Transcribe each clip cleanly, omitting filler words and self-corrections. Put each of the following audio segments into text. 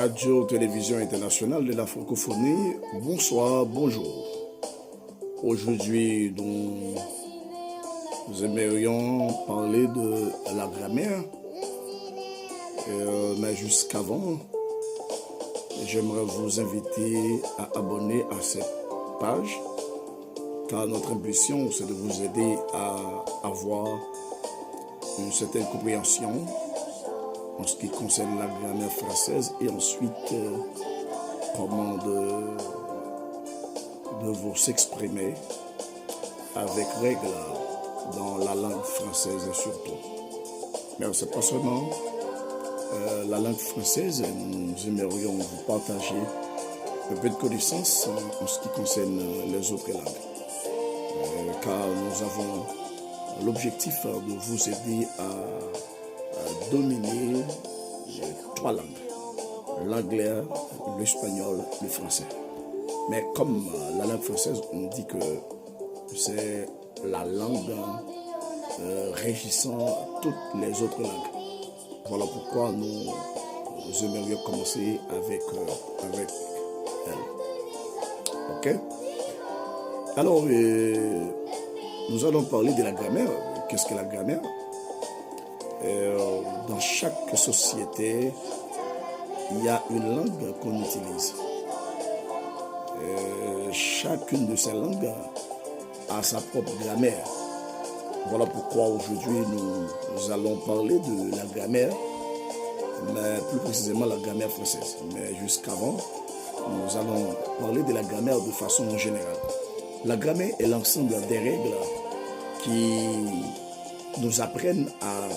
Radio-Télévision Internationale de la Francophonie, bonsoir, bonjour. Aujourd'hui, nous aimerions parler de la grammaire, mais jusqu'avant, j'aimerais vous inviter à abonner à cette page, car notre ambition, c'est de vous aider à avoir une certaine compréhension en ce qui concerne la grammaire française et ensuite comment de vous s'exprimer avec règles dans la langue française surtout. Mais c'est pas seulement la langue française, nous aimerions vous partager un peu de connaissances en ce qui concerne les autres langues. Car nous avons l'objectif de vous aider à dominer trois langues, l'anglais, l'espagnol, le français. Mais comme la langue française, on dit que c'est la langue régissant toutes les autres langues. Voilà pourquoi nous aimerions commencer avec elle. Ok? Alors, nous allons parler de la grammaire. Qu'est-ce que la grammaire? Dans chaque société, il y a une langue qu'on utilise. Chacune de ces langues a sa propre grammaire. Voilà pourquoi aujourd'hui nous allons parler de la grammaire, mais plus précisément la grammaire française. Mais jusqu'avant, nous allons parler de la grammaire de façon générale. La grammaire est l'ensemble des règles qui nous apprennent à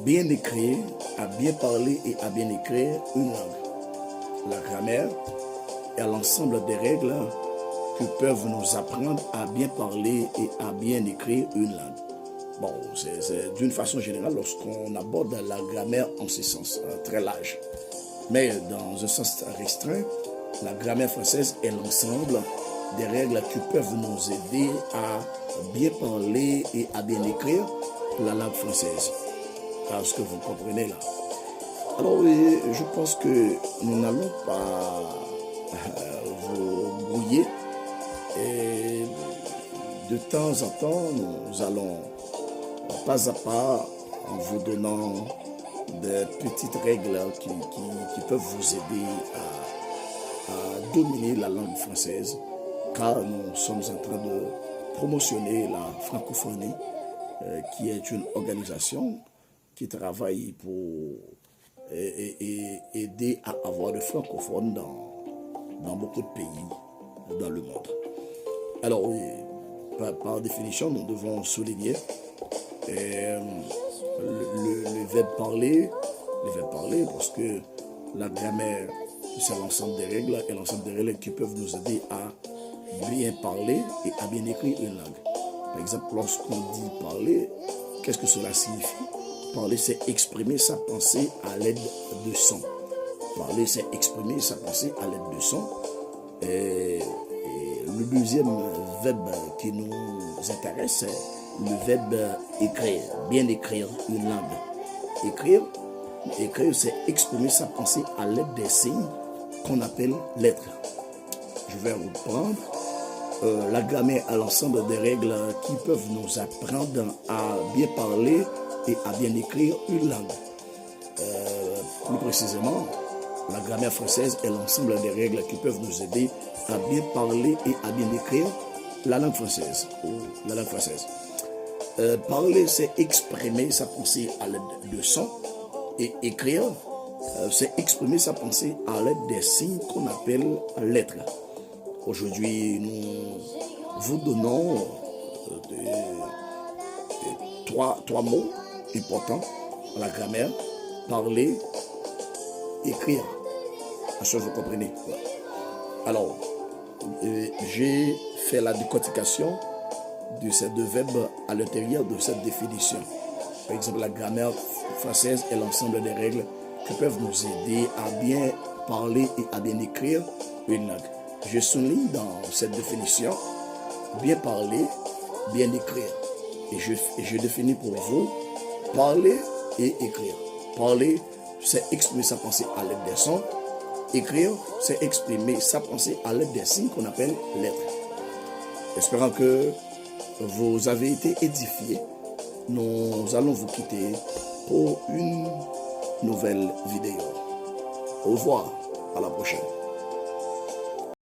bien écrire, à bien parler et à bien écrire une langue. La grammaire est l'ensemble des règles qui peuvent nous apprendre à bien parler et à bien écrire une langue. Bon, c'est d'une façon générale lorsqu'on aborde la grammaire en ce sens, très large. Mais dans un sens restreint, la grammaire française est l'ensemble des règles qui peuvent nous aider à bien parler et à bien écrire la langue française. Ce que vous comprenez là. Alors, je pense que nous n'allons pas vous brouiller. Et de temps en temps, nous allons pas à pas, en vous donnant des petites règles qui peuvent vous aider à dominer la langue française, car nous sommes en train de promotionner la francophonie, qui est une organisation qui travaille pour aider à avoir des francophones dans beaucoup de pays dans le monde. Alors, par définition, nous devons souligner le verbe parler, parce que la grammaire, c'est l'ensemble des règles, et l'ensemble des règles qui peuvent nous aider à bien parler et à bien écrire une langue. Par exemple, lorsqu'on dit parler, qu'est-ce que cela signifie? Parler, c'est exprimer sa pensée à l'aide de son. Parler, c'est exprimer sa pensée à l'aide de son. Et le deuxième verbe qui nous intéresse, c'est le verbe écrire. Bien écrire une langue. Écrire, c'est exprimer sa pensée à l'aide des signes qu'on appelle lettres. Je vais reprendre. La grammaire a l'ensemble des règles qui peuvent nous apprendre à bien parler et à bien écrire une langue. Plus précisément, la grammaire française est l'ensemble des règles qui peuvent nous aider à bien parler et à bien écrire la langue française. Parler, c'est exprimer sa pensée à l'aide de son, et écrire, c'est exprimer sa pensée à l'aide des signes qu'on appelle lettres. Aujourd'hui, nous vous donnons trois mots importants dans la grammaire: parler, écrire. Est-ce que vous comprenez? Alors, j'ai fait la décortication de ces deux verbes à l'intérieur de cette définition. Par exemple, la grammaire française est l'ensemble des règles qui peuvent nous aider à bien parler et à bien écrire une langue. Je souligne dans cette définition bien parler, bien écrire. Et je définis pour vous parler et écrire. Parler, c'est exprimer sa pensée à l'aide des sons. Écrire, c'est exprimer sa pensée à l'aide des signes qu'on appelle lettres. Espérant que vous avez été édifiés, nous allons vous quitter pour une nouvelle vidéo. Au revoir, à la prochaine.